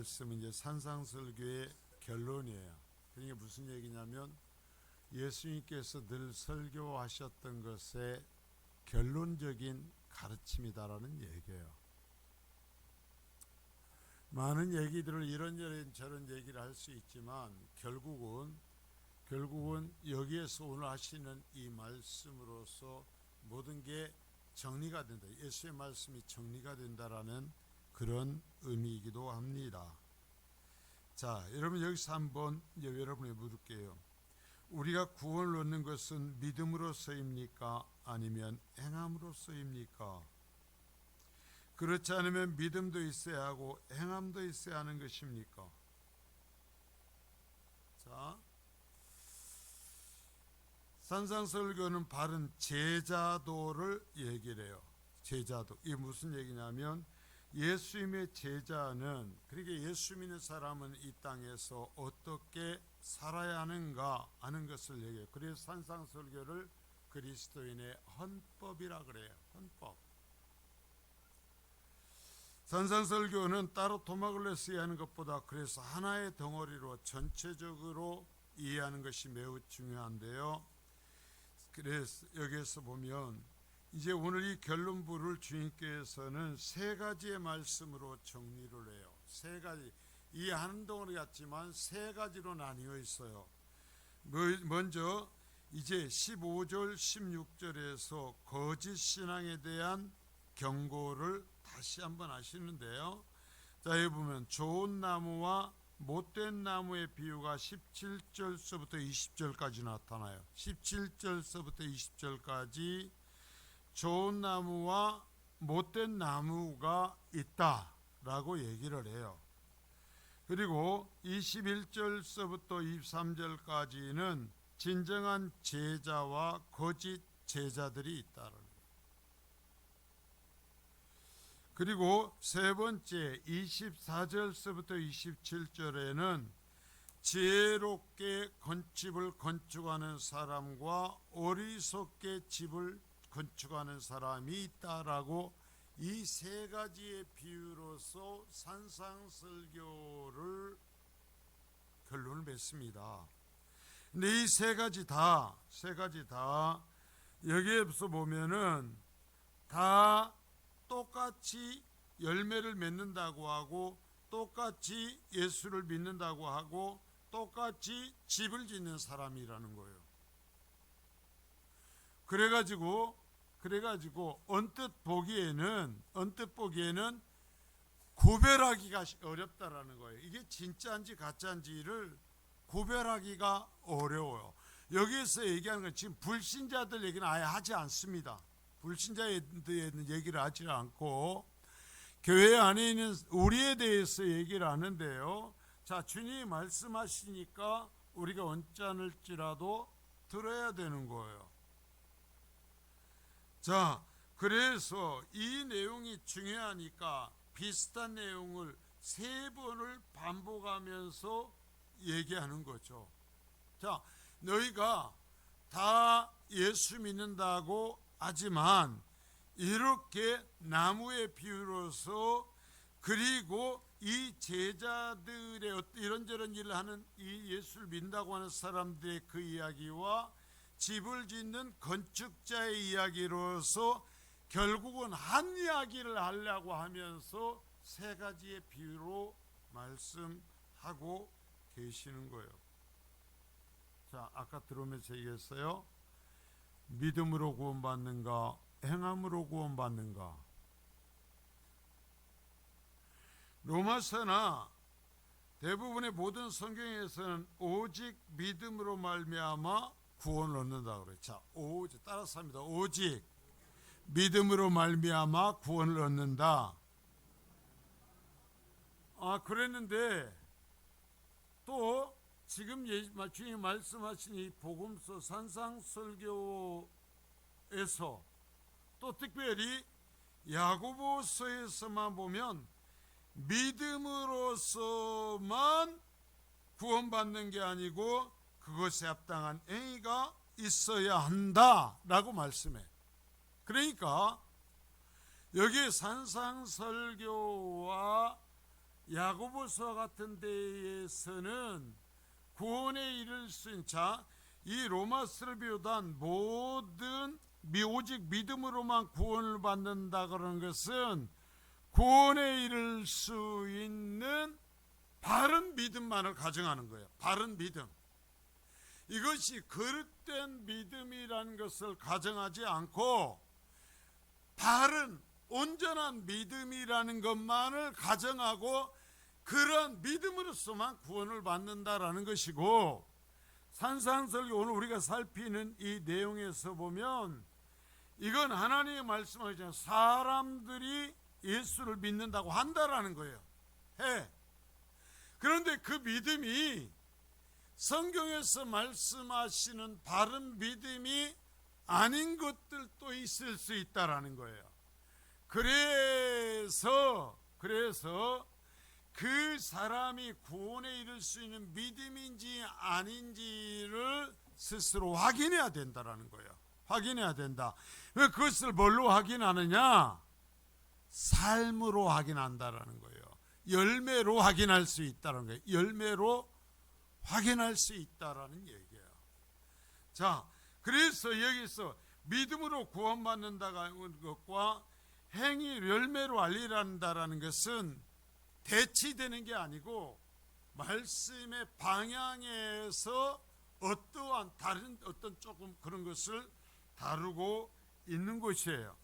말씀은 이제 산상설교의 결론이에요. 그게 무슨 얘기냐면 예수님께서 늘 설교하셨던 것의 결론적인 가르침이다라는 얘기예요. 많은 얘기들을 이런저런 저런 얘기를 할 수 있지만 결국은 여기에서 오늘 하시는 이 말씀으로서 모든 게 정리가 된다. 예수의 말씀이 정리가 된다라는 그런 의미이기도 합니다. 자, 여러분 여기서 한번 여러분에게 물을게요. 우리가 구원을 얻는 것은 믿음으로서입니까? 아니면 행함으로서입니까? 그렇지 않으면 믿음도 있어야 하고 행함도 있어야 하는 것입니까? 자, 산상설교는 바른 제자도를 얘기를 해요. 제자도. 이게 무슨 얘기냐면 예수님의 제자는, 그러니까 예수 믿는 사람은 이 땅에서 어떻게 살아야 하는가 하는 것을 얘기해요. 그래서 산상설교를 그리스도인의 헌법이라 그래요. 헌법. 산상설교는 따로 토막을 내서 이해하는 것보다 그래서 하나의 덩어리로 전체적으로 이해하는 것이 매우 중요한데요. 그래서 여기에서 보면 이제 오늘 이 결론부를 주님께서는 세 가지의 말씀으로 정리를 해요. 세 가지. 이 한 덩어리 같지만 세 가지로 나뉘어 있어요. 먼저 이제 15절 16절에서 거짓 신앙에 대한 경고를 다시 한번 하시는데요. 자, 여기 보면 좋은 나무와 못된 나무의 비유가 17절서부터 20절까지 나타나요. 17절서부터 20절까지 좋은 나무와 못된 나무가 있다라고 얘기를 해요. 그리고 21절서부터 23절까지는 진정한 제자와 거짓 제자들이 있다는 거예요. 그리고 세 번째 24절서부터 27절에는 지혜롭게 집을 건축하는 사람과 어리석게 집을 건축하는 사람이 있다라고 이 세 가지의 비유로서 산상설교를 결론을 맺습니다. 근데 이 세 가지 다 여기에서 보면은 다 똑같이 열매를 맺는다고 하고 똑같이 예수를 믿는다고 하고 똑같이 집을 짓는 사람이라는 거예요. 그래가지고 언뜻 보기에는 구별하기가 어렵다라는 거예요. 이게 진짜인지 가짜인지를 구별하기가 어려워요. 여기에서 얘기하는 건 지금 불신자들 얘기는 아예 하지 않습니다. 불신자에 대한 얘기를 하지 않고 교회 안에 있는 우리에 대해서 얘기를 하는데요. 자, 주님이 말씀하시니까 우리가 언짢을지라도 들어야 되는 거예요. 자, 그래서 이 내용이 중요하니까 비슷한 내용을 세 번을 반복하면서 얘기하는 거죠. 자, 너희가 다 예수 믿는다고 하지만 이렇게 나무의 비유로서 그리고 이 제자들의 이런저런 일을 하는 이 예수를 믿는다고 하는 사람들의 그 이야기와 집을 짓는 건축자의 이야기로서 결국은 한 이야기를 하려고 하면서 세 가지의 비유로 말씀하고 계시는 거예요. 자, 아까 들어오면서 얘기했어요. 믿음으로 구원받는가, 행함으로 구원받는가. 로마서나 대부분의 모든 성경에서는 오직 믿음으로 말미암아 구원을 얻는다고 그래요. 자, 오직 따라서 합니다. 오직 믿음으로 말미암아 구원을 얻는다. 그랬는데 또 지금 주님이 말씀하신 이 복음서 산상설교에서 또 특별히 야고보서에서만 보면 믿음으로서만 구원받는 게 아니고 그것에 합당한 행위가 있어야 한다라고 말씀해. 그러니까 여기 산상설교와 야고보서와 같은 데에서는 구원에 이를 수 있는 자, 이 로마서를 비롯한 모든 오직 믿음으로만 구원을 받는다 그런 것은 구원에 이를 수 있는 바른 믿음만을 가정하는 거예요. 바른 믿음. 이것이 거룩된 믿음이라는 것을 가정하지 않고 바른 온전한 믿음이라는 것만을 가정하고 그런 믿음으로서만 구원을 받는다라는 것이고, 산상설교 오늘 우리가 살피는 이 내용에서 보면 이건 하나님의 말씀하시잖아요. 사람들이 예수를 믿는다고 한다라는 거예요. 그런데 그 믿음이 성경에서 말씀하시는 바른 믿음이 아닌 것들도 있을 수 있다라는 거예요. 그래서 그 사람이 구원에 이를 수 있는 믿음인지 아닌지를 스스로 확인해야 된다라는 거예요. 확인해야 된다. 왜 그것을 뭘로 확인하느냐? 삶으로 확인한다라는 거예요. 열매로 확인할 수 있다는 거예요. 열매로 확인할 수 있다라는 얘기예요. 자, 그래서 여기서 믿음으로 구원받는다는 것과 행위 열매로 알리란다라는 것은 대치되는 게 아니고 말씀의 방향에서 어떠한 다른 어떤 조금 그런 것을 다루고 있는 것이에요.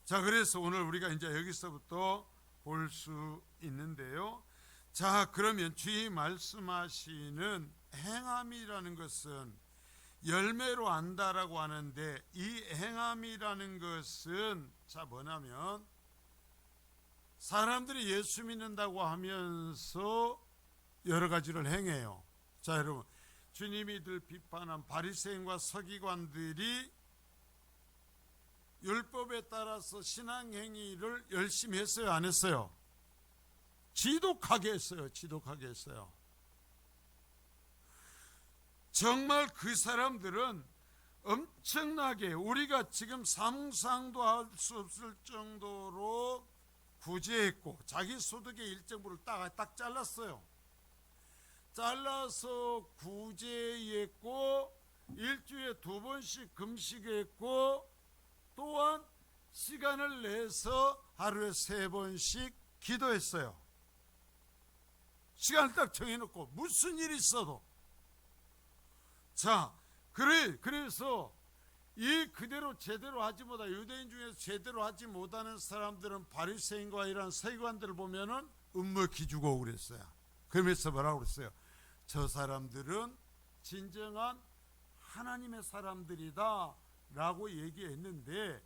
자, 그래서 오늘 우리가 이제 여기서부터 볼 수 있는데요. 자, 그러면 주의 말씀하시는 행함이라는 것은 열매로 안다라고 하는데, 이 행함이라는 것은 자 뭐냐면 사람들이 예수 믿는다고 하면서 여러 가지를 행해요. 자, 여러분, 주님이 늘 비판한 바리새인과 서기관들이 율법에 따라서 신앙행위를 열심히 했어요, 안 했어요? 지독하게 했어요. 지독하게 했어요. 정말 그 사람들은 엄청나게 우리가 지금 상상도 할 수 없을 정도로 구제했고, 자기 소득의 일정 부를 딱 잘랐어요. 잘라서 구제했고, 일주일에 2번씩 금식했고, 또한 시간을 내서 하루에 3번씩 기도했어요. 시간을 딱 정해놓고 무슨 일이 있어도. 자, 그래서 이 그대로 제대로 하지 못하, 유대인 중에서 제대로 하지 못하는 사람들은 바리새인과 이런 서기관들을 보면은 음먹히 주고 그랬어요. 그러면서 뭐라고 그랬어요? 저 사람들은 진정한 하나님의 사람들이다 라고 얘기했는데,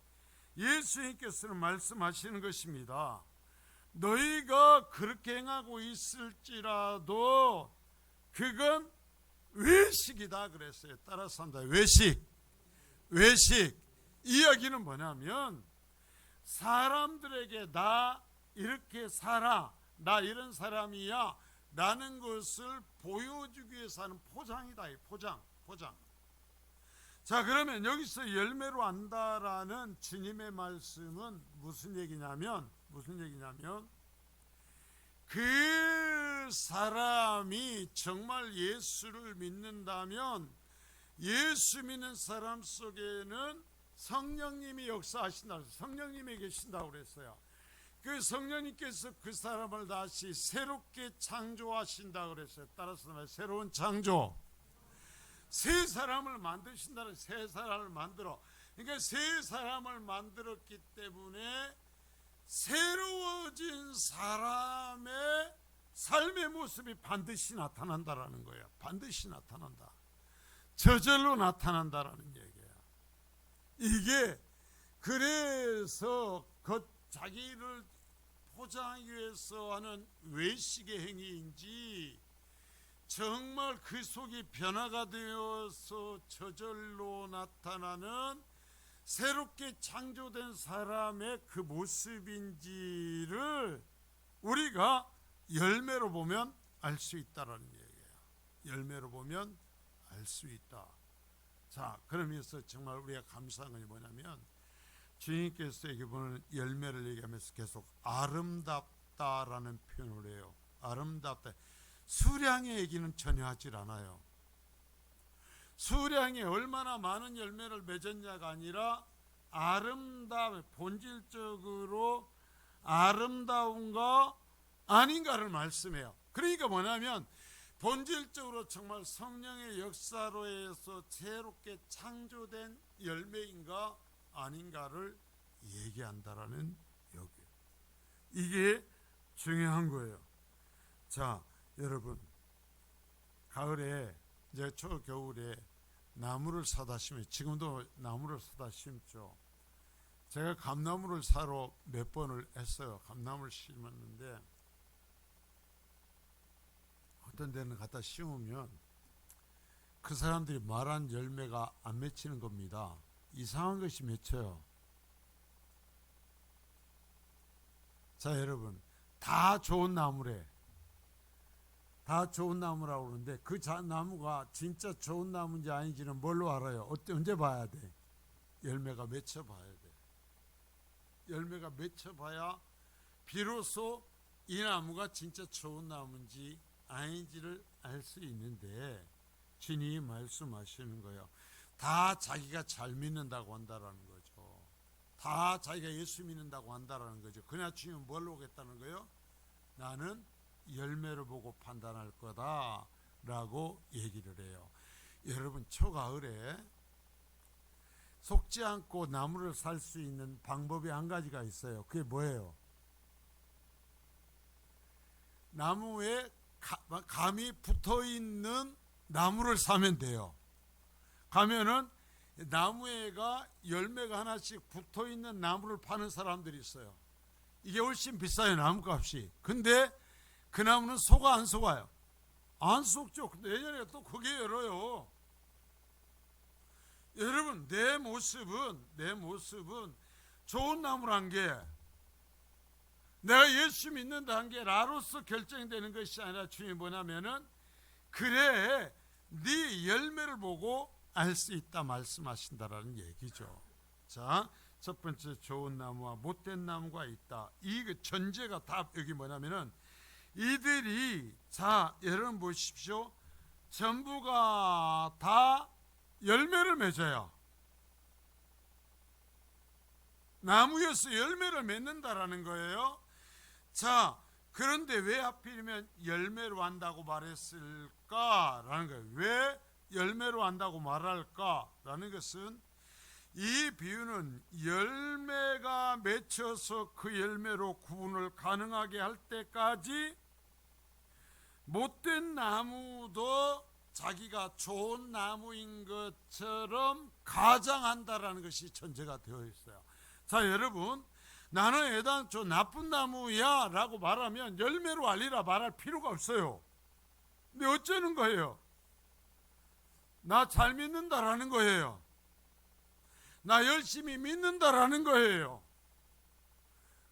예수님께서는 말씀하시는 것입니다. 너희가 그렇게 행하고 있을지라도 그건 외식이다 그랬어요. 따라서 한다. 외식. 이야기는 뭐냐면 사람들에게 나 이렇게 살아, 나 이런 사람이야 라는 것을 보여주기 위해서 하는 포장이다. 포장. 자, 그러면 여기서 열매로 안다라는 주님의 말씀은 무슨 얘기냐면 그 사람이 정말 예수를 믿는다면 예수 믿는 사람 속에는 성령님이 역사하신다. 성령님이 계신다고 그랬어요. 그 성령님께서 그 사람을 다시 새롭게 창조하신다고 그랬어요. 따라서 새로운 창조. 새 사람을 만드신다는, 새 사람을 만들어. 그러니까 새 사람을 만들었기 때문에 새로워진 사람의 삶의 모습이 반드시 나타난다라는 거예요. 반드시 나타난다. 저절로 나타난다라는 얘기예요. 이게 그래서 자기를 포장하기 위해서 하는 외식의 행위인지, 정말 그 속이 변화가 되어서 저절로 나타나는 새롭게 창조된 사람의 그 모습인지를 우리가 열매로 보면 알 수 있다라는 얘기예요. 열매로 보면 알 수 있다. 자, 그러면서 정말 우리가 감사한 것이 뭐냐면, 주님께서 여기 보는 열매를 얘기하면서 계속 아름답다라는 표현을 해요. 아름답다. 수량의 얘기는 전혀 하질 않아요. 수량이 얼마나 많은 열매를 맺었냐가 아니라 본질적으로 아름다운가 아닌가를 말씀해요. 그러니까 뭐냐면 본질적으로 정말 성령의 역사로 해서 새롭게 창조된 열매인가 아닌가를 얘기한다라는 여기요. 이게 중요한 거예요. 자, 여러분, 가을에 이제 초겨울에 나무를 사다 심어요. 지금도 나무를 사다 심죠. 제가 감나무를 사러 몇 번을 했어요. 감나무를 심었는데 어떤 데는 갖다 심으면 그 사람들이 말한 열매가 안 맺히는 겁니다. 이상한 것이 맺혀요. 자, 여러분, 다 좋은 나무래. 다 좋은 나무라고 그러는데 그 나무가 진짜 좋은 나무인지 아닌지는 뭘로 알아요? 언제 봐야 돼? 열매가 맺혀봐야 돼. 열매가 맺혀봐야 비로소 이 나무가 진짜 좋은 나무인지 아닌지를 알 수 있는데 주님이 말씀하시는 거예요. 다 자기가 잘 믿는다고 한다라는 거죠. 다 자기가 예수 믿는다고 한다라는 거죠. 그냥 주님은 뭘 보겠다는 거예요? 나는 열매를 보고 판단할 거다 라고 얘기를 해요. 여러분, 초가을에 속지 않고 나무를 살 수 있는 방법이 한 가지가 있어요. 그게 뭐예요? 나무에 감이 붙어있는 나무를 사면 돼요. 가면은 나무에가 열매가 하나씩 붙어있는 나무를 파는 사람들이 있어요. 이게 훨씬 비싸요, 나무값이. 근데 그 나무는 속아 안 속아요? 안 속죠. 근데 내년에 또 그게 열어요. 여러분, 내 모습은 좋은 나무란 게 내가 예수 믿는다는 게 나로서 결정되는 것이 아니라 주님이 뭐냐면은 그래 네 열매를 보고 알 수 있다 말씀하신다라는 얘기죠. 자, 첫 번째 좋은 나무와 못된 나무가 있다. 이 전제가 다 여기 뭐냐면은 이들이 자 여러분 보십시오. 전부가 다 열매를 맺어요. 나무에서 열매를 맺는다라는 거예요. 자, 그런데 왜 하필이면 열매로 한다고 말했을까라는 거예요. 왜 열매로 한다고 말할까라는 것은 이 비유는 열매가 맺혀서 그 열매로 구분을 가능하게 할 때까지 못된 나무도 자기가 좋은 나무인 것처럼 가장한다라는 것이 전제가 되어 있어요. 자, 여러분, 나는 애당초 나쁜 나무야 라고 말하면 열매로 알리라 말할 필요가 없어요. 근데 어쩌는 거예요? 나 잘 믿는다라는 거예요. 나 열심히 믿는다라는 거예요.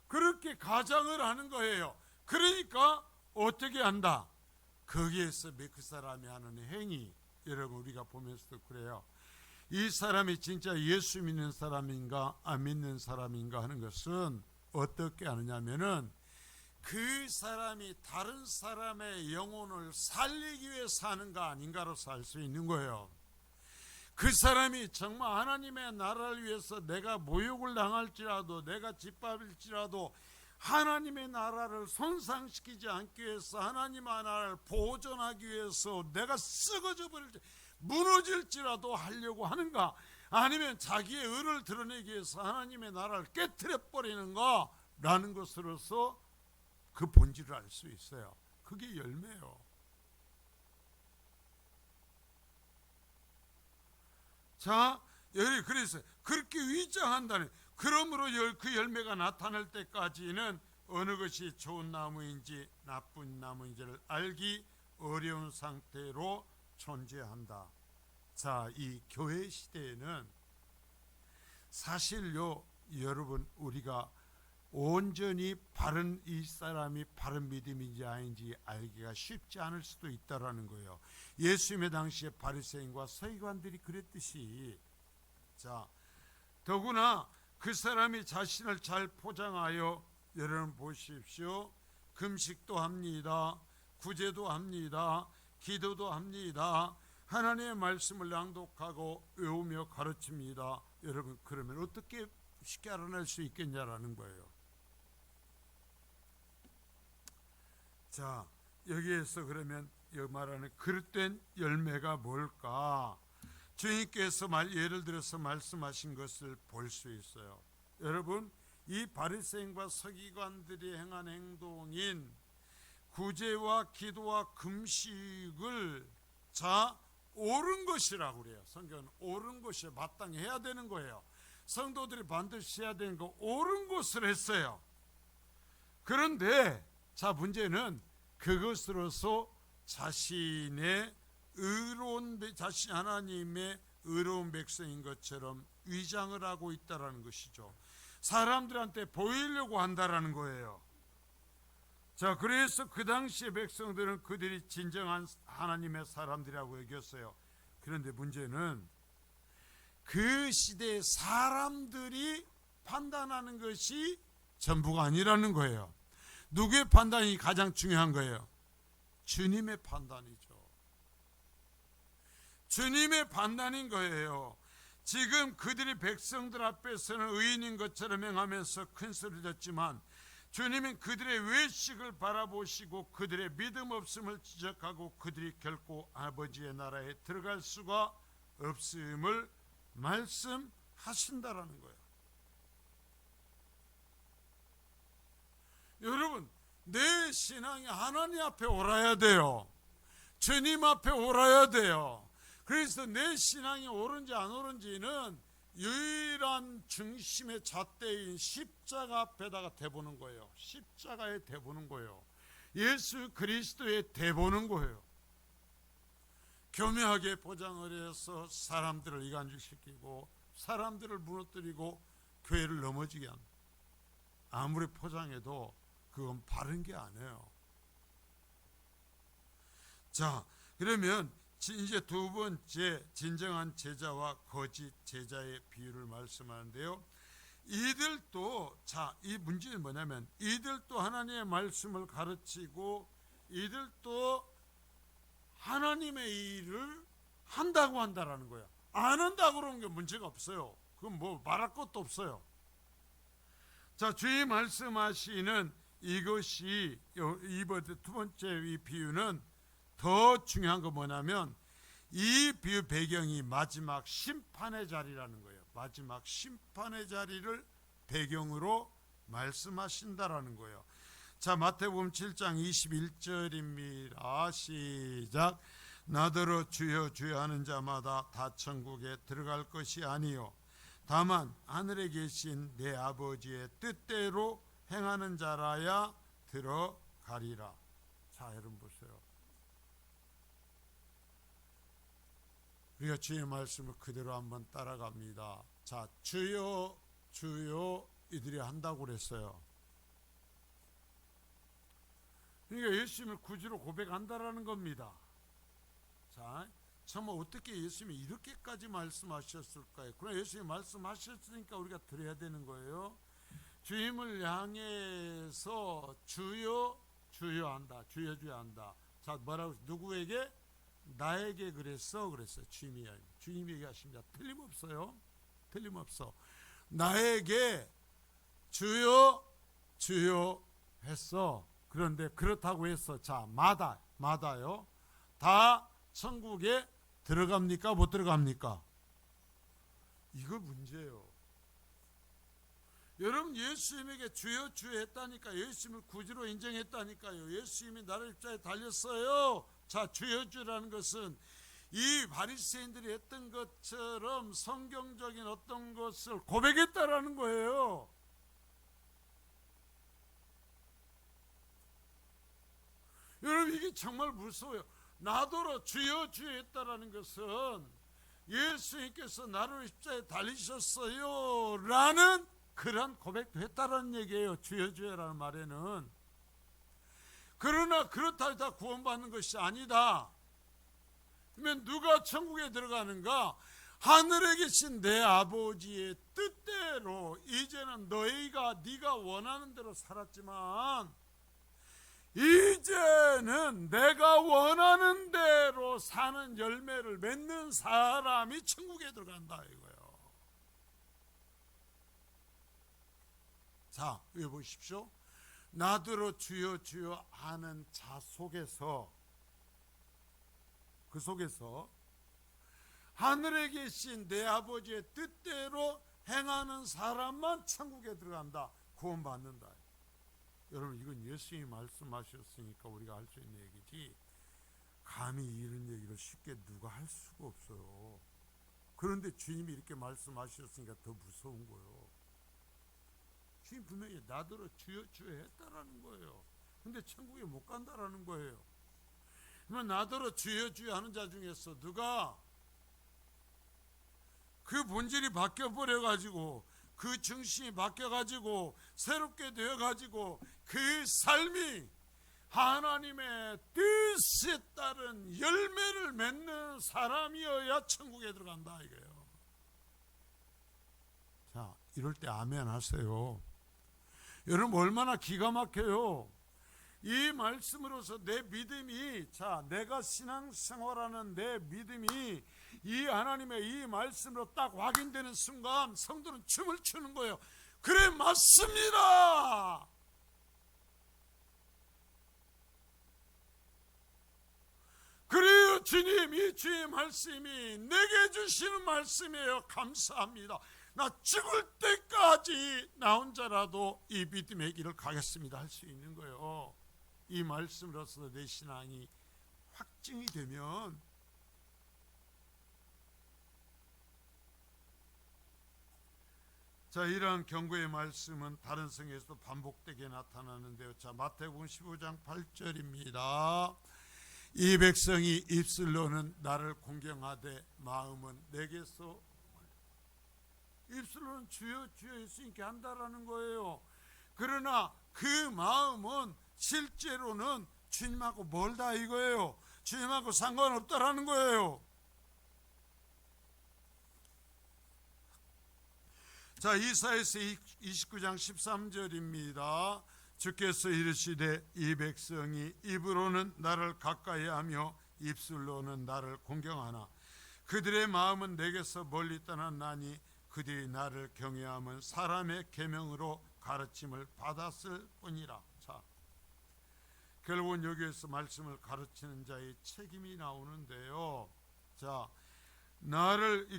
그렇게 가장을 하는 거예요. 그러니까 어떻게 한다? 거기에서 그 사람이 하는 행위, 여러분 우리가 보면서도 그래요. 이 사람이 진짜 예수 믿는 사람인가 안 믿는 사람인가 하는 것은 어떻게 하느냐면은 그 사람이 다른 사람의 영혼을 살리기 위해서 하는가 아닌가로서 알 수 있는 거예요. 그 사람이 정말 하나님의 나라를 위해서 내가 모욕을 당할지라도 내가 짓밟을지라도 하나님의 나라를 손상시키지 않기 위해서 하나님의 나라를 보존하기 위해서 내가 썩어져 버릴지 무너질지라도 하려고 하는가 아니면 자기의 의를 드러내기 위해서 하나님의 나라를 깨트려 버리는가 라는 것으로서 그 본질을 알 수 있어요. 그게 열매예요. 자, 그래서 그렇게 위장한다는 그러므로 그 열매가 나타날 때까지는 어느 것이 좋은 나무인지 나쁜 나무인지를 알기 어려운 상태로 존재한다. 자, 이 교회 시대에는 사실요, 여러분 우리가 온전히 바른 이 사람이 바른 믿음인지 아닌지 알기가 쉽지 않을 수도 있다라는 거예요. 예수님의 당시에 바리새인과 서기관들이 그랬듯이 자, 더구나 그 사람이 자신을 잘 포장하여 여러분 보십시오. 금식도 합니다. 구제도 합니다. 기도도 합니다. 하나님의 말씀을 낭독하고 외우며 가르칩니다. 여러분, 그러면 어떻게 쉽게 알아낼 수 있겠냐라는 거예요. 자, 여기에서 그러면 여기 말하는 그릇된 열매가 뭘까? 주님께서 예를 들어서 말씀하신 것을 볼 수 있어요. 여러분, 이 바리새인과 서기관들이 행한 행동인 구제와 기도와 금식을 옳은 것이라고 그래요. 성경은 옳은 것이 마땅히 해야 되는 거예요. 성도들이 반드시 해야 되는 거 옳은 것을 했어요. 그런데 문제는 그것으로서 자신의 자신 하나님의 의로운 백성인 것처럼 위장을 하고 있다라는 것이죠. 사람들한테 보이려고 한다라는 거예요. 그래서 그 당시의 백성들은 그들이 진정한 하나님의 사람들이라고 여겼어요. 그런데 문제는 그 시대의 사람들이 판단하는 것이 전부가 아니라는 거예요. 누구의 판단이 가장 중요한 거예요? 주님의 판단이죠. 주님의 판단인 거예요. 지금 그들이 백성들 앞에서는 의인인 것처럼 행하면서 큰 소리를 졌지만 주님은 그들의 외식을 바라보시고 그들의 믿음 없음을 지적하고 그들이 결코 아버지의 나라에 들어갈 수가 없음을 말씀하신다라는 거예요. 여러분, 내 신앙이 하나님 앞에 옳아야 돼요. 주님 앞에 옳아야 돼요. 그래서 내 신앙이 옳은지 안 옳은지는 유일한 중심의 잣대인 십자가 앞에다가 대보는 거예요. 십자가에 대보는 거예요. 예수 그리스도에 대보는 거예요. 교묘하게 포장을 해서 사람들을 이간질시키고 사람들을 무너뜨리고 교회를 넘어지게 합니다. 아무리 포장해도 그건 바른 게 아니에요. 그러면 이제 두 번째 진정한 제자와 거짓 제자의 비유를 말씀하는데요. 이들도 이 문제는 뭐냐면 이들도 하나님의 말씀을 가르치고 이들도 하나님의 일을 한다고 한다라는 거예요. 안 한다고 그러는 게 문제가 없어요. 그건 뭐 말할 것도 없어요. 주님 말씀하시는 이것이 이번 두 번째 이 비유는 더 중요한 거 뭐냐면 이 비유 배경이 마지막 심판의 자리라는 거예요. 마지막 심판의 자리를 배경으로 말씀하신다라는 거예요. 마태복음 7장 21절입니다. 시작. 나더러 주여 주여 하는 자마다 다 천국에 들어갈 것이 아니요 다만 하늘에 계신 내 아버지의 뜻대로 행하는 자라야 들어가리라. 여러분 보세요. 우리가 주의 말씀을 그대로 한번 따라갑니다. 주여 주여 이들이 한다고 그랬어요. 그러니까 예수님을 구주로 고백한다라는 겁니다. 정말 어떻게 예수님이 이렇게까지 말씀하셨을까요? 그러나 예수님이 말씀하셨으니까 우리가 들어야 되는 거예요. 주님을 향해서 주여 주여 한다. 주여 주여 한다. 뭐라고 누구에게? 나에게 그랬어요. 주님이 얘기하십니다. 틀림없어요. 틀림없어. 나에게 주여 주여 했어. 그런데 그렇다고 해서 마다요. 다 천국에 들어갑니까? 못 들어갑니까? 이거 문제예요. 여러분, 예수님에게 주여 주여 했다니까. 예수님을 구주로 인정했다니까요. 예수님이 나를 십자가에 달렸어요. 주여 주라는 것은 이 바리새인들이 했던 것처럼 성경적인 어떤 것을 고백했다라는 거예요. 여러분, 이게 정말 무서워요. 나더러 주여 주여 했다라는 것은 예수님께서 나를 십자가에 달리셨어요 라는 그런 고백도 했다라는 얘기예요. 주여 주여라는 말에는. 그러나 그렇다고 해서 다 구원받는 것이 아니다. 그러면 누가 천국에 들어가는가? 하늘에 계신 내 아버지의 뜻대로. 이제는 네가 원하는 대로 살았지만 이제는 내가 원하는 대로 사는 열매를 맺는 사람이 천국에 들어간다 이거예요. 자, 여기 보십시오. 나더러 주여 주여 하는 자 속에서, 그 속에서 하늘에 계신 내 아버지의 뜻대로 행하는 사람만 천국에 들어간다, 구원받는다. 여러분, 이건 예수님이 말씀하셨으니까 우리가 할 수 있는 얘기지, 감히 이런 얘기를 쉽게 누가 할 수가 없어요. 그런데 주님이 이렇게 말씀하셨으니까 더 무서운 거예요. 주님 분명히 나더러 주여 주여 했다라는 거예요. 근데 천국에 못 간다라는 거예요. 그러면 나더러 주여 주여 하는 자 중에서 누가 그 본질이 바뀌어버려가지고, 그 정신이 바뀌어가지고 새롭게 되어가지고 그 삶이 하나님의 뜻에 따른 열매를 맺는 사람이어야 천국에 들어간다 이거예요. 자, 이럴 때 아멘 하세요. 여러분, 얼마나 기가 막혀요. 이 말씀으로서 내 믿음이, 자, 내가 신앙생활하는 내 믿음이 이 하나님의 이 말씀으로 딱 확인되는 순간 성도는 춤을 추는 거예요. 그래, 맞습니다. 그래요, 주님, 이 주의 말씀이 내게 주시는 말씀이에요. 감사합니다. 나 죽을 때까지 나 혼자라도 이 믿음의 길을 가겠습니다 할 수 있는 거예요. 이 말씀으로서 내 신앙이 확증이 되면, 자, 이러한 경고의 말씀은 다른 성에서도 반복되게 나타나는데요. 자, 마태복음 15장 8절입니다. 이 백성이 입술로는 나를 공경하되 마음은 내게서, 입술로는 주여 주여 했으니까 한다라는 거예요. 그러나 그 마음은 실제로는 주님하고 멀다 이거예요. 주님하고 상관없다라는 거예요. 자, 이사야서 29장 13절입니다. 주께서 이르시되 이 백성이 입으로는 나를 가까이하며 입술로는 나를 공경하나 그들의 마음은 내게서 멀리 떠났나니 그들이 나를 경외함은 사람의 계명으로 가르침을 받았을 뿐이라. 자, 결국은 여기에서 말씀을 가르치는 자의 책임이 나오는데요. 자,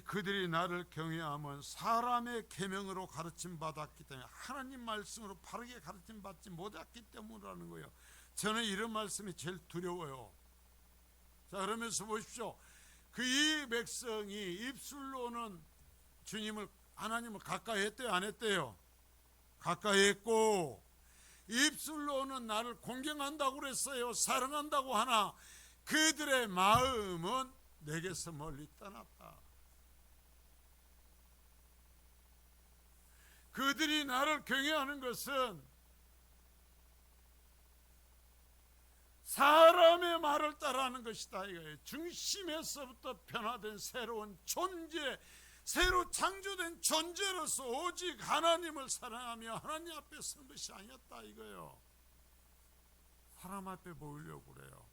그들이 나를 경외함은 사람의 계명으로 가르침 받았기 때문에, 하나님 말씀으로 바르게 가르침 받지 못했기 때문이라는 거예요. 저는 이런 말씀이 제일 두려워요. 자, 그러면서 보십시오. 그 이 백성이 입술로는 주님을, 하나님을 가까이 했대요, 안 했대요? 가까이 했고, 입술로는 나를 공경한다고 그랬어요. 사랑한다고 하나 그들의 마음은 내게서 멀리 떠났다. 그들이 나를 경외하는 것은 사람의 말을 따라하는 것이다 이거예요. 중심에서부터 변화된 새로운 존재, 새로 창조된 존재로서 오직 하나님을 사랑하며 하나님 앞에 선 것이 아니었다 이거예요. 사람 앞에 보이려고 그래요.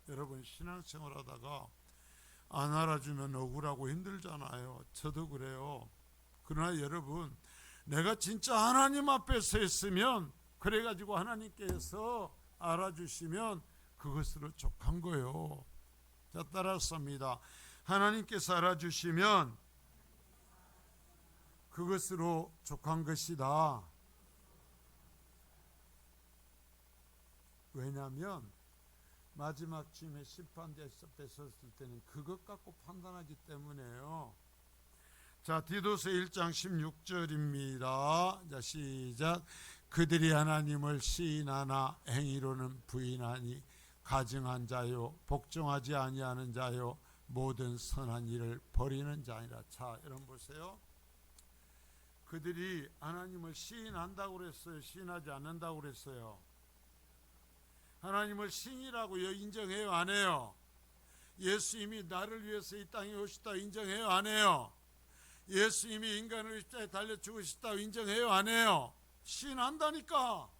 여러분, 신앙생활 하다가 안 알아주면 억울하고 힘들잖아요. 저도 그래요. 그러나 여러분, 내가 진짜 하나님 앞에 서 있으면, 그래가지고 하나님께서 알아주시면 그것으로 족한 거예요. 자, 따라서입니다. 하나님께서 알아주시면 그것으로 족한 것이다. 왜냐하면 마지막 주님의 심판대에 섰을 때는 그것 갖고 판단하기 때문에요. 자, 디도서 1장 16절입니다. 자, 시작. 그들이 하나님을 시인하나 행위로는 부인하니 가증한 자요 복종하지 아니하는 자요 모든 선한 일을 버리는 자니라. 자, 여러분 보세요. 그들이 하나님을 시인한다고 그랬어요? 시인하지 않는다고 그랬어요? 하나님을 신이라고 인정해요? 안 해요? 예수님이 나를 위해서 이 땅에 오셨다 인정해요? 안 해요? 예수님이 인간을 십자가에 달려 죽으셨다고 인정해요? 안 해요? 시인한다니까.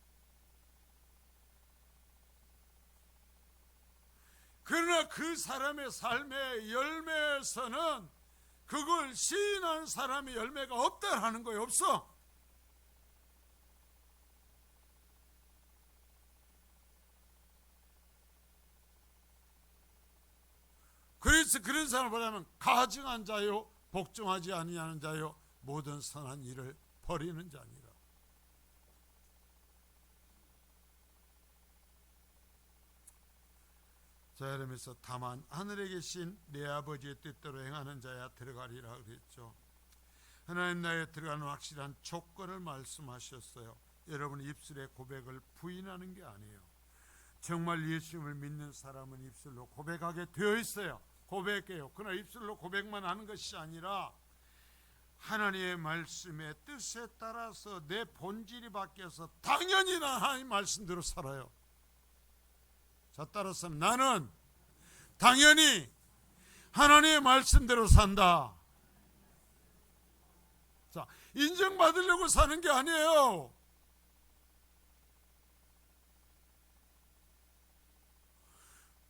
그러나 그 사람의 삶의 열매에서는 그걸 시인한 사람의 열매가 없다라는 거예요. 없어. 그래서 그런 사람을 보자면 가증한 자요 복종하지 아니하는 자요 모든 선한 일을 버리는 자니라. 자, 이러면서 다만 하늘에 계신 내 아버지의 뜻대로 행하는 자야 들어가리라 그랬죠. 하나님 나라에 들어가는 확실한 조건을 말씀하셨어요. 여러분 입술의 고백을 부인하는 게 아니에요. 정말 예수님을 믿는 사람은 입술로 고백하게 되어 있어요. 고백해요. 그러나 입술로 고백만 하는 것이 아니라 하나님의 말씀의 뜻에 따라서 내 본질이 바뀌어서 당연히 나 하나님 말씀대로 살아요. 자, 따라서 나는 당연히 하나님의 말씀대로 산다. 자, 인정받으려고 사는 게 아니에요.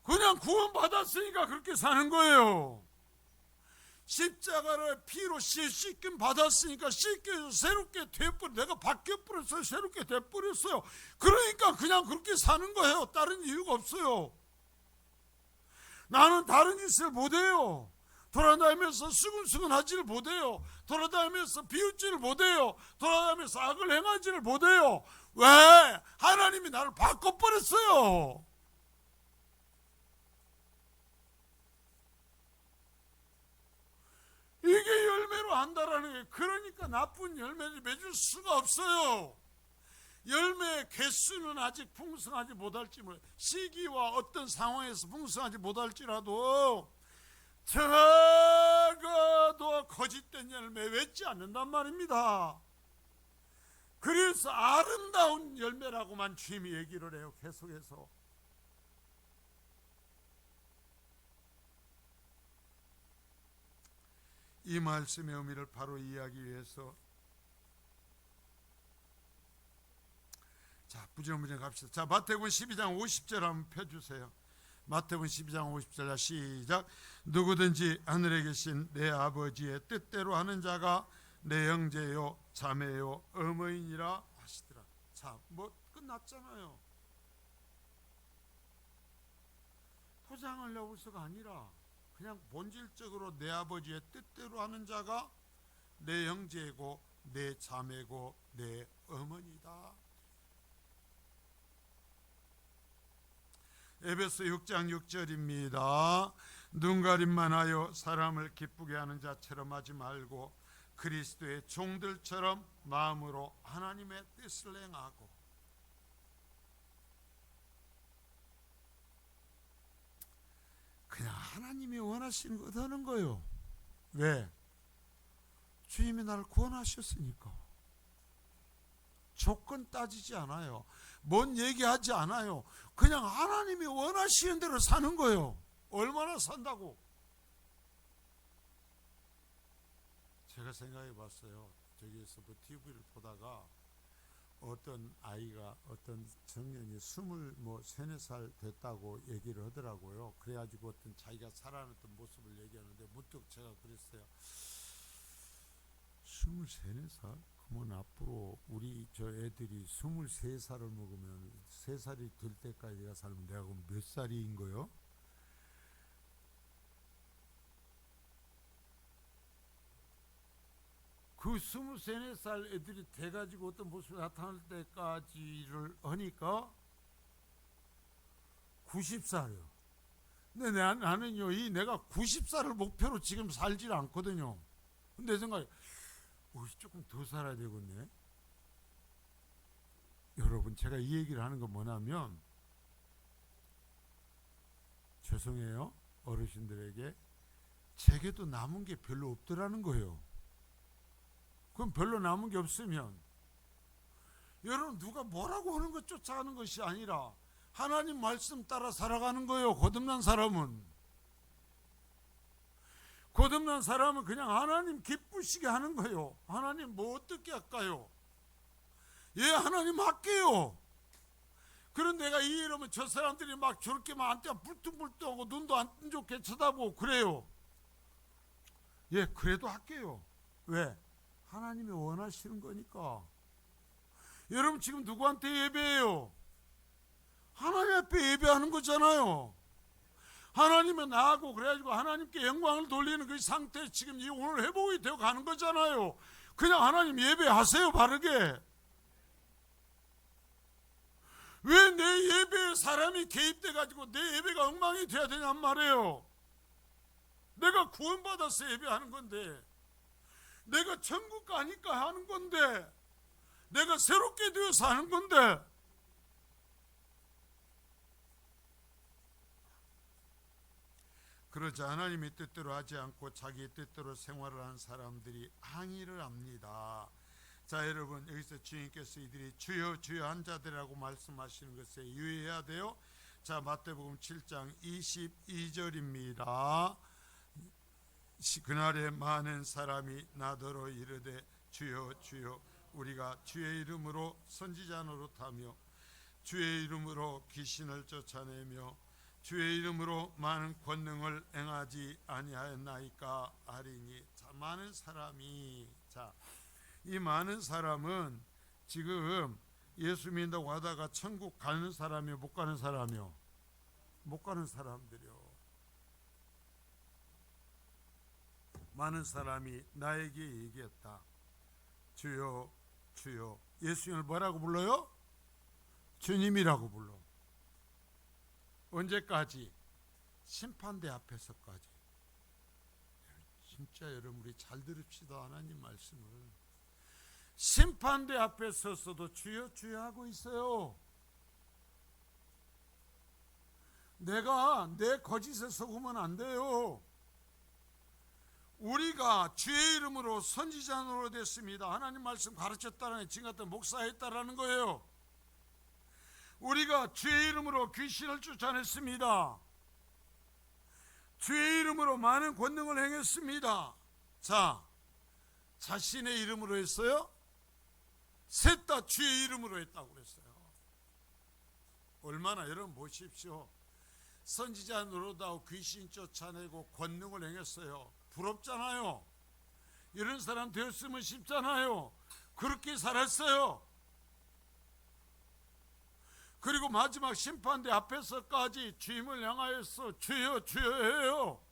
그냥 구원받았으니까 그렇게 사는 거예요. 십자가를 피로 씻김 받았으니까 씻겨서 새롭게 되어버려. 내가 바뀌어버렸어요. 새롭게 되어버렸어요. 그러니까 그냥 그렇게 사는 거예요. 다른 이유가 없어요. 나는 다른 짓을 못해요. 돌아다니면서 수근수근하지를 못해요. 돌아다니면서 비웃지를 못해요. 돌아다니면서 악을 행하지를 못해요. 왜? 하나님이 나를 바꿔버렸어요. 이게 열매로 한다라는 게, 그러니까 나쁜 열매를 맺을 수가 없어요. 열매의 개수는 아직 풍성하지 못할지 몰라요. 시기와 어떤 상황에서 풍성하지 못할지라도 적어도 거짓된 열매 맺지 않는단 말입니다. 그래서 아름다운 열매라고만 주님이 얘기를 해요. 계속해서. 이 말씀의 의미를 바로 이해하기 위해서 자, 부정부정 갑시다. 자, 마태복음 12장 50절 한번 펴주세요. 마태복음 12장 50절 시작. 누구든지 하늘에 계신 내 아버지의 뜻대로 하는 자가 내 형제요 자매요 어머니라 하시더라. 자, 뭐 끝났잖아요. 포장하려고 해서가 아니라 그냥 본질적으로 내 아버지의 뜻대로 하는 자가 내 형제고 내 자매고 내 어머니다. 에베소 6장 6절입니다. 눈가림만 하여 사람을 기쁘게 하는 자처럼 하지 말고 그리스도의 종들처럼 마음으로 하나님의 뜻을 행하고. 그냥 하나님이 원하시는 거 하는 거예요. 왜? 주님이 나를 구원하셨으니까. 조건 따지지 않아요. 뭔 얘기하지 않아요. 그냥 하나님이 원하시는 대로 사는 거예요. 얼마나 산다고? 제가 생각해 봤어요. 저기에서 뭐 TV를 보다가 어떤 아이가, 어떤 청년이 23-4살 됐다고 얘기를 하더라고요. 그래가지고 어떤 자기가 살아났던 모습을 얘기하는데 문득 제가 그랬어요. 23-4살? 그러면 앞으로 우리 저 애들이 23살을 먹으면 3살이 될 때까지 내가 살면 내가 그럼 몇 살인 거요? 그 23-4살 애들이 돼가지고 어떤 모습이 나타날 때까지를 하니까 90살이요. 근데 나는요, 내가 90살을 목표로 지금 살질 않거든요. 근데 내 생각에 조금 더 살아야 되겠네. 여러분, 제가 이 얘기를 하는 건 뭐냐면, 죄송해요, 어르신들에게. 제게도 남은 게 별로 없더라는 거예요. 그럼 별로 남은 게 없으면 여러분, 누가 뭐라고 하는 것 쫓아가는 것이 아니라 하나님 말씀 따라 살아가는 거예요. 거듭난 사람은 그냥 하나님 기쁘시게 하는 거예요. 하나님 뭐 어떻게 할까요? 예, 하나님 할게요. 그런 내가 이 이러면 저 사람들이 막 저렇게 막 안tea 불뚱불뚱하고 눈도 안 좋게 쳐다보고 그래요. 예, 그래도 할게요. 왜? 하나님이 원하시는 거니까. 여러분 지금 누구한테 예배해요? 하나님 앞에 예배하는 거잖아요. 하나님은 나하고 그래가지고 하나님께 영광을 돌리는 그 상태 지금 이 오늘 회복이 되어 가는 거잖아요. 그냥 하나님 예배하세요, 바르게. 왜 내 예배에 사람이 개입돼가지고 내 예배가 엉망이 돼야 되냔 말이에요. 내가 구원받아서 예배하는 건데, 내가 천국 가니까 하는 건데, 내가 새롭게 되어서 하는 건데, 그러자 하나님의 뜻대로 하지 않고 자기 뜻대로 생활을 하는 사람들이 항의를 합니다. 자, 여러분 여기서 주님께서 이들이 주여 주여 한 자들이라고 말씀하시는 것에 유의해야 돼요. 자, 마태복음 7장 22절입니다. 그날에 많은 사람이 나더러 이르되 주여 주여 우리가 주의 이름으로 선지자 노릇하며 주의 이름으로 귀신을 쫓아내며 주의 이름으로 많은 권능을 행하지 아니하였나이까 하리니. 자, 많은 사람이, 자, 이 많은 사람은 지금 예수 믿는다고 하다가 천국 가는 사람이요, 못 가는 사람이요? 못 가는 사람들이요. 많은 사람이 나에게 얘기했다. 주여 주여. 예수님을 뭐라고 불러요? 주님이라고 불러. 언제까지? 심판대 앞에서까지. 진짜 여러분 우리 잘 들읍시다. 하나님 말씀을. 심판대 앞에 서서도 주여 주여 하고 있어요. 내가 내 거짓에 속으면 안 돼요. 우리가 주의 이름으로 선지자 노릇했습니다. 하나님 말씀 가르쳤다는, 지금 같은 목사했다라는 거예요. 우리가 주의 이름으로 귀신을 쫓아냈습니다. 주의 이름으로 많은 권능을 행했습니다. 자, 자신의 이름으로 했어요? 셋 다 주의 이름으로 했다고 그랬어요. 얼마나, 여러분 보십시오. 선지자 노릇하고 귀신 쫓아내고 권능을 행했어요. 부럽잖아요. 이런 사람 되었으면 싶잖아요. 그렇게 살았어요. 그리고 마지막 심판대 앞에서까지 주님을 향하여서 주여 주여 해요.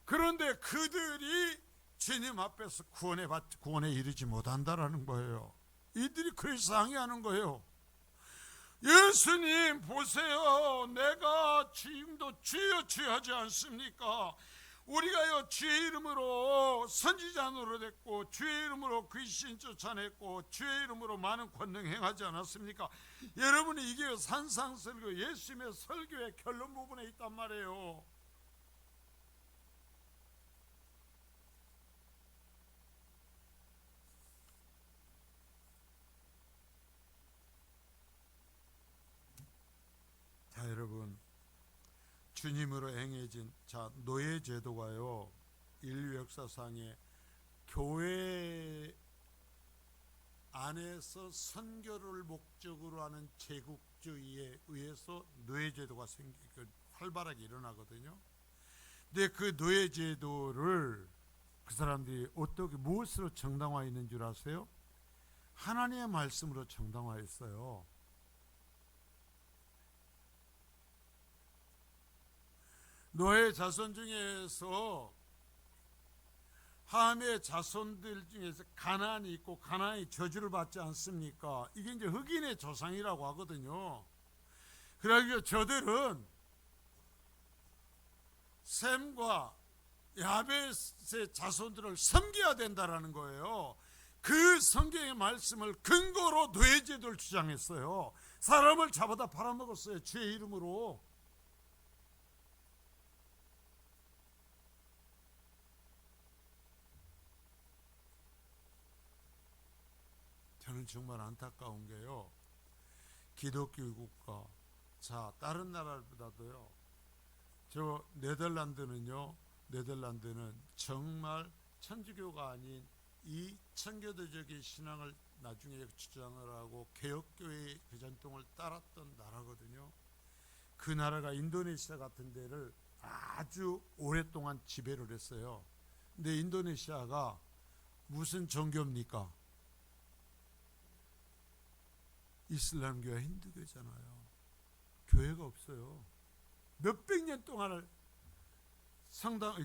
그런데 그들이 주님 앞에서 구원에 이르지 못한다라는 거예요. 이들이 그래서 항의하는 거예요. 예수님 보세요. 내가 지금도 주여 주여 하지 않습니까? 우리가요 주의 이름으로 선지자 노릇했고 주의 이름으로 귀신 쫓아냈고 주의 이름으로 많은 권능 행하지 않았습니까? 여러분이 이게 산상설교, 예수님의 설교의 결론 부분에 있단 말이에요. 자, 여러분 주님으로 행해진 노예 제도가요, 인류 역사상에 교회 안에서 선교를 목적으로 하는 제국주의에 의해서 노예 제도가 활발하게 일어나거든요. 근데 그 노예 제도를 그 사람들이 어떻게, 무엇으로 정당화했는 줄 아세요? 하나님의 말씀으로 정당화했어요. 노예 자손 중에서, 함의 자손들 중에서 가나안이 있고 가나안이 저주를 받지 않습니까? 이게 이제 흑인의 조상이라고 하거든요. 그래서 저들은 셈과 야벳의 자손들을 섬겨야 된다라는 거예요. 그 성경의 말씀을 근거로 노예제도를 주장했어요. 사람을 잡아다 팔아먹었어요, 주의 이름으로. 저는 정말 안타까운 게요, 기독교 국가, 자 다른 나라보다도요, 저 네덜란드는 정말 천주교가 아닌 이 청교도적인 신앙을 나중에 주장을 하고 개혁교회의 그 전통을 따랐던 나라거든요. 그 나라가 인도네시아 같은 데를 아주 오랫동안 지배를 했어요. 근데 인도네시아가 무슨 종교입니까? 이슬람교와 힌두교잖아요. 교회가 없어요. 몇백 년 동안을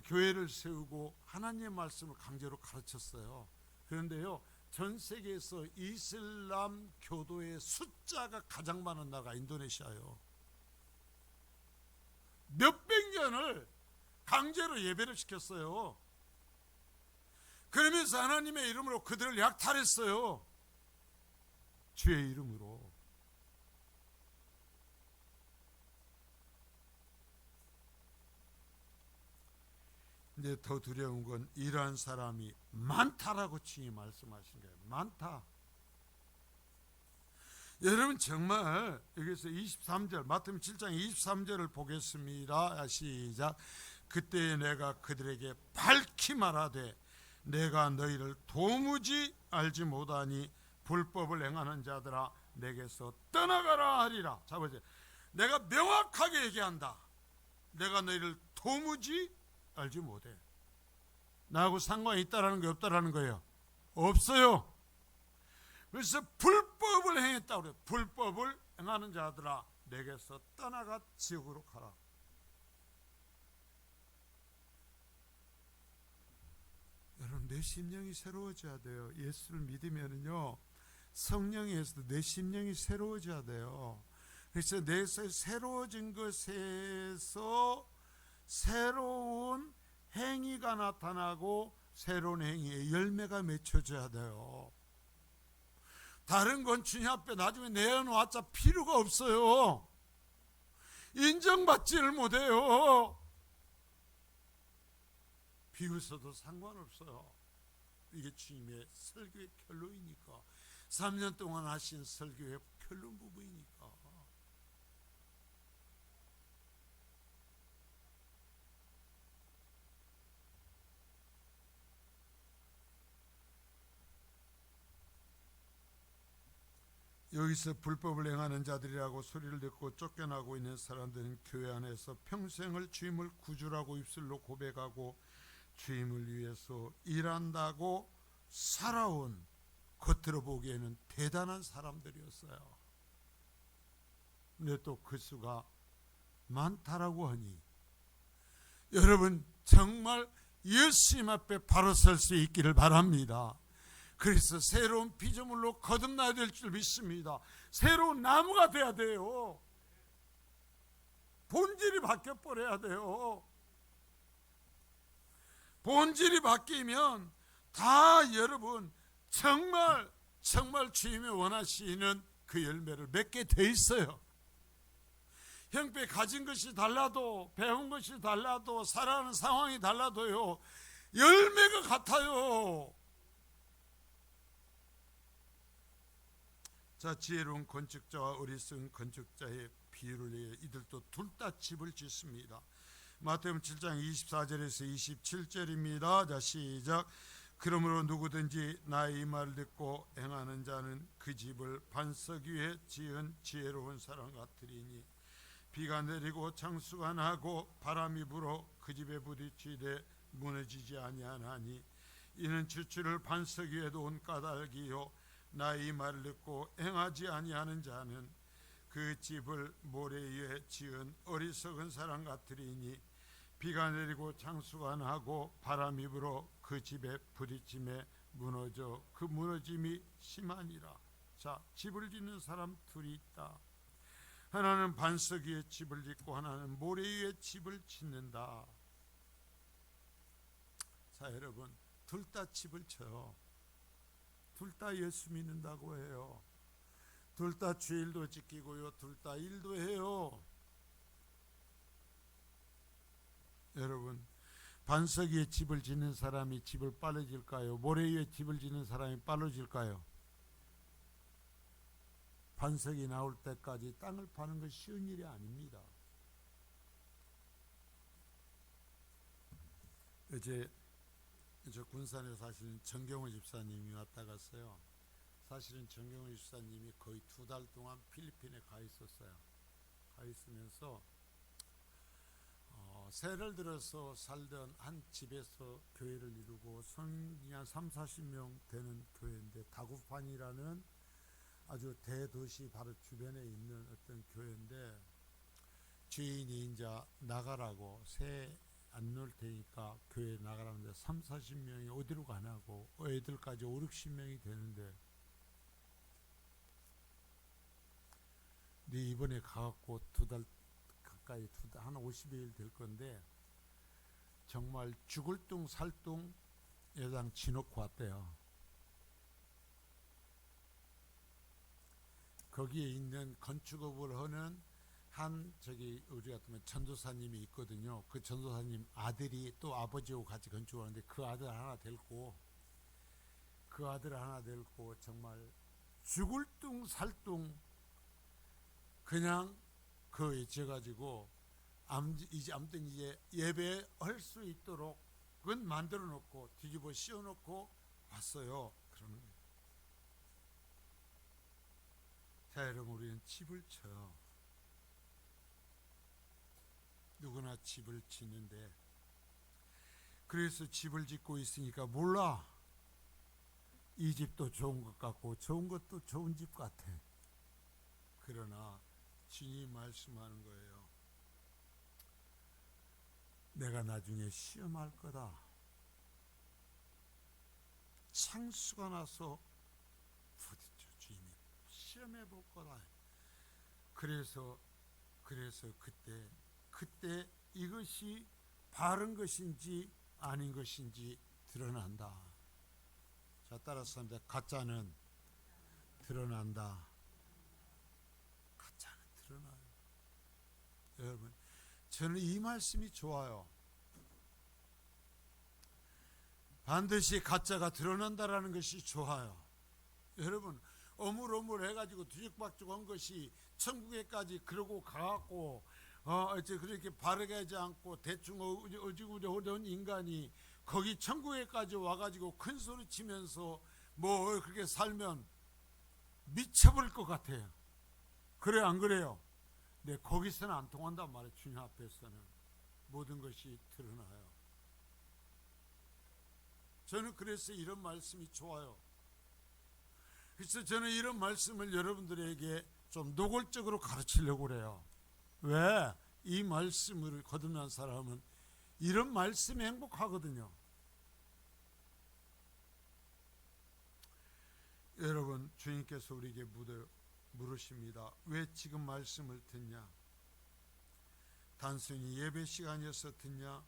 교회를 세우고 하나님의 말씀을 강제로 가르쳤어요. 그런데요, 전 세계에서 이슬람 교도의 숫자가 가장 많은 나라가 인도네시아예요. 몇백 년을 강제로 예배를 시켰어요. 그러면서 하나님의 이름으로 그들을 약탈했어요. 주의 이름으로. 근데 더 두려운 건 이러한 사람이 많다라고 주님이 말씀하신 거예요. 많다. 여러분 정말 여기서 23절 마태복음 7장 23절을 보겠습니다. 시작. 그때 내가 그들에게 밝히 말하되 내가 너희를 도무지 알지 못하니 불법을 행하는 자들아 내게서 떠나가라 하리라. 자 보세요. 내가 명확하게 얘기한다. 내가 너희를 도무지 알지 못해. 나하고 상관이 있다라는 게 없다라는 거예요. 없어요. 그래서 불법을 행했다고 그래요. 불법을 행하는 자들아 내게서 떠나가 지옥으로 가라. 여러분 내 심령이 새로워져야 돼요. 예수를 믿으면은요 성령에서도 내 심령이 새로워져야 돼요. 그래서 내에서 새로워진 것에서 새로운 행위가 나타나고 새로운 행위의 열매가 맺혀져야 돼요. 다른 건 주님 앞에 나중에 내어놓았자 필요가 없어요. 인정받지를 못해요. 비웃어도 상관없어요. 이게 주님의 설교의 결론이니까. 3년 동안 하신 설교의 결론 부분이니까. 여기서 불법을 행하는 자들이라고 소리를 듣고 쫓겨나고 있는 사람들은 교회 안에서 평생을 주님을 구주라고 입술로 고백하고 주님을 위해서 일한다고 살아온 겉으로 보기에는 대단한 사람들이었어요. 근데 또 그 수가 많다라고 하니 여러분 정말 예수님 앞에 바로 설 수 있기를 바랍니다. 그래서 새로운 피조물로 거듭나야 될 줄 믿습니다. 새로운 나무가 돼야 돼요. 본질이 바뀌어버려야 돼요. 본질이 바뀌면 다 여러분 정말 주님이 원하시는 그 열매를 맺게 돼 있어요. 형편이 가진 것이 달라도 배운 것이 달라도 살아가는 상황이 달라도요 열매가 같아요. 자, 지혜로운 건축자와 어리석은 건축자의 비유를 위해 이들도 둘 다 집을 짓습니다. 마태복음 7장 24절에서 27절입니다. 자, 시작. 그러므로 누구든지 나의 이 말을 듣고 행하는 자는 그 집을 반석 위에 지은 지혜로운 사람 같으리니 비가 내리고 창수가 나고 바람이 불어 그 집에 부딪히되 무너지지 아니하나니 이는 주추를 반석 위에 놓은 까닭이요 나의 이 말을 듣고 행하지 아니하는 자는 그 집을 모래 위에 지은 어리석은 사람 같으리니 비가 내리고 창수가 나고 바람이 불어 그 집에 부딪힘에 무너져 그 무너짐이 심하니라. 자, 집을 짓는 사람 둘이 있다. 하나는 반석 위에 집을 짓고 하나는 모래 위에 집을 짓는다. 자, 여러분 둘 다 집을 쳐요. 둘 다 예수 믿는다고 해요. 둘 다 주일도 지키고요. 둘 다 일도 해요. 여러분 반석 위에 집을 짓는 사람이 집을 빨리 질까요? 모래 위에 집을 짓는 사람이 빨리 질까요? 반석이 나올 때까지 땅을 파는 건 쉬운 일이 아닙니다. 어제 저 군산에 사시는 정경호 집사님이 왔다 갔어요. 사실은 정경훈 집사님이 거의 2달 동안 필리핀에 가 있었어요. 가 있으면서 새를 들어서 살던 한 집에서 교회를 이루고 성인이 한 30-40명 되는 교회인데, 다구판이라는 아주 대도시 바로 주변에 있는 어떤 교회인데, 주인이 이제 나가라고, 새 안 놀 테니까 교회 나가라는데 30-40명이 어디로 가냐고, 애들까지 50-60명이 되는데, 네 이번에 가갖고 2달 가까이, 한 50여일 될 건데 정말 죽을 둥 살 둥 여당 지놓고 왔대요. 거기에 있는 건축업을 하는 한 우리 같으면 전도사님이 있거든요. 그 전도사님 아들이 또 아버지하고 같이 건축하는데 그 아들 하나 데리고 정말 죽을 둥 살 둥 그냥 그 잊어가지고 아무튼 이제 예배할 수 있도록 그건 만들어 놓고 뒤집어 씌워 놓고 왔어요. 그러는 거예요. 자, 여러분, 우리는 집을 쳐요. 누구나 집을 짓는데, 그래서 집을 짓고 있으니까 몰라, 이 집도 좋은 것 같고 좋은 것도 좋은 집 같아. 그러나 주님이 말씀하는 거예요. 내가 나중에 시험할 거다. 창수가 나서 부딪혀 주님이 시험해 볼 거다. 그래서 그때 이것이 바른 것인지 아닌 것인지 드러난다. 자, 따라서 합니다. 가짜는 드러난다. 가짜는 드러나요. 여러분, 저는 이 말씀이 좋아요. 반드시 가짜가 드러난다라는 것이 좋아요. 여러분, 어물어물 해가지고 뒤죽박죽 한 것이 천국에까지 그러고 가갖고 그렇게 바르게 하지 않고 대충 어지구지 하던 인간이 거기 천국에까지 와가지고 큰 소리 치면서 뭐 그렇게 살면 미쳐버릴 것 같아요. 그래 안 그래요? 네, 거기서는 안 통한단 말이에요. 주님 앞에서는 모든 것이 드러나요. 저는 그래서 이런 말씀이 좋아요. 그래서 저는 이런 말씀을 여러분들에게 좀 노골적으로 가르치려고 그래요. 왜? 이 말씀을 거듭난 사람은 이런 말씀에 행복하거든요. 여러분, 주님께서 우리에게 물으십니다. 왜 지금 말씀을 듣냐? 단순히 예배 시간이어서 듣냐?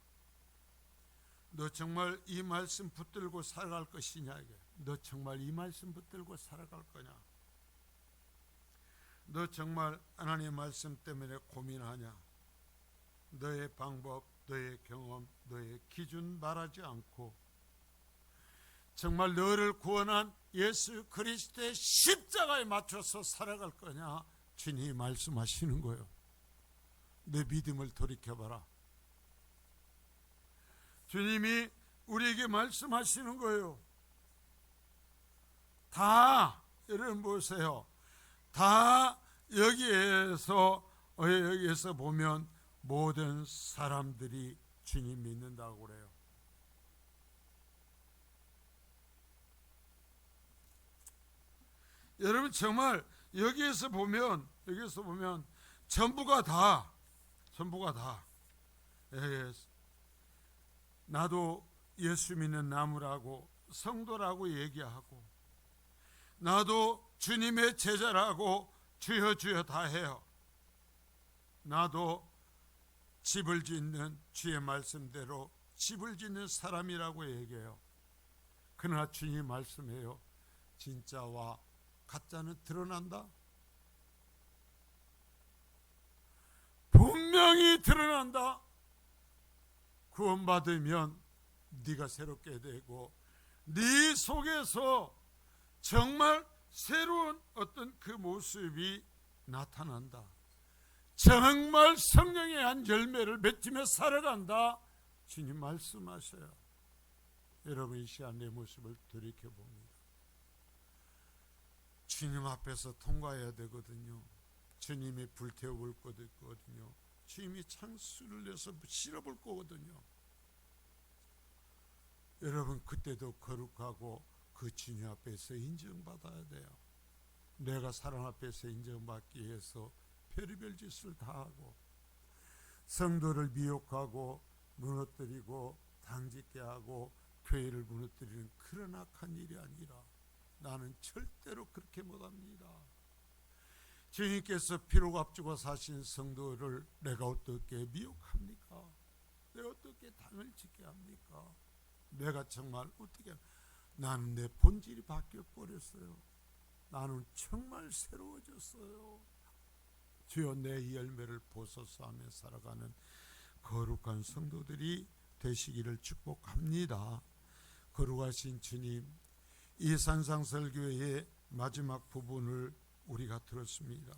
너 정말 이 말씀 붙들고 살아갈 것이냐? 너 정말 이 말씀 붙들고 살아갈 거냐? 너 정말 하나님의 말씀 때문에 고민하냐? 너의 방법, 너의 경험, 너의 기준 말하지 않고 정말 너를 구원한 예수 그리스도의 십자가에 맞춰서 살아갈 거냐? 주님이 말씀하시는 거예요. 내 믿음을 돌이켜봐라. 주님이 우리에게 말씀하시는 거예요. 다 여러분 보세요. 다 여기에서 보면 모든 사람들이 주님 믿는다고 그래요. 여러분 정말 여기에서 보면 전부가 다 나도 예수 믿는 나무라고 성도라고 얘기하고 나도 주님의 제자라고 주여 주여 다 해요. 나도 집을 짓는 주의 말씀대로 집을 짓는 사람이라고 얘기해요. 그러나 주님 말씀해요. 진짜와 가짜는 드러난다. 분명히 드러난다. 구원받으면 네가 새롭게 되고 네 속에서 정말 새로운 어떤 그 모습이 나타난다. 정말 성령의 한 열매를 맺으며 살아간다. 주님 말씀하셔요. 여러분 이 시간 내 모습을 돌이켜봅니다. 주님 앞에서 통과해야 되거든요. 주님이 불태워볼 거거든요. 주님이 창수를 내서 실어볼 거거든요. 여러분, 그때도 거룩하고 그 주님 앞에서 인정받아야 돼요. 내가 사람 앞에서 인정받기 위해서 별의별 짓을 다 하고 성도를 미혹하고 무너뜨리고 당짓게 하고 교회를 무너뜨리는 그런 악한 일이 아니라 나는 절대로 그렇게 못합니다. 주님께서 피로 값주고 사신 성도를 내가 어떻게 미혹합니까? 내가 어떻게 당을 짓게 합니까? 내가 정말 어떻게, 나는 내 본질이 바뀌어 버렸어요. 나는 정말 새로워졌어요. 주여, 내 이 열매를 보소서 하며 살아가는 거룩한 성도들이 되시기를 축복합니다. 거룩하신 주님, 이 산상설교회의 마지막 부분을 우리가 들었습니다.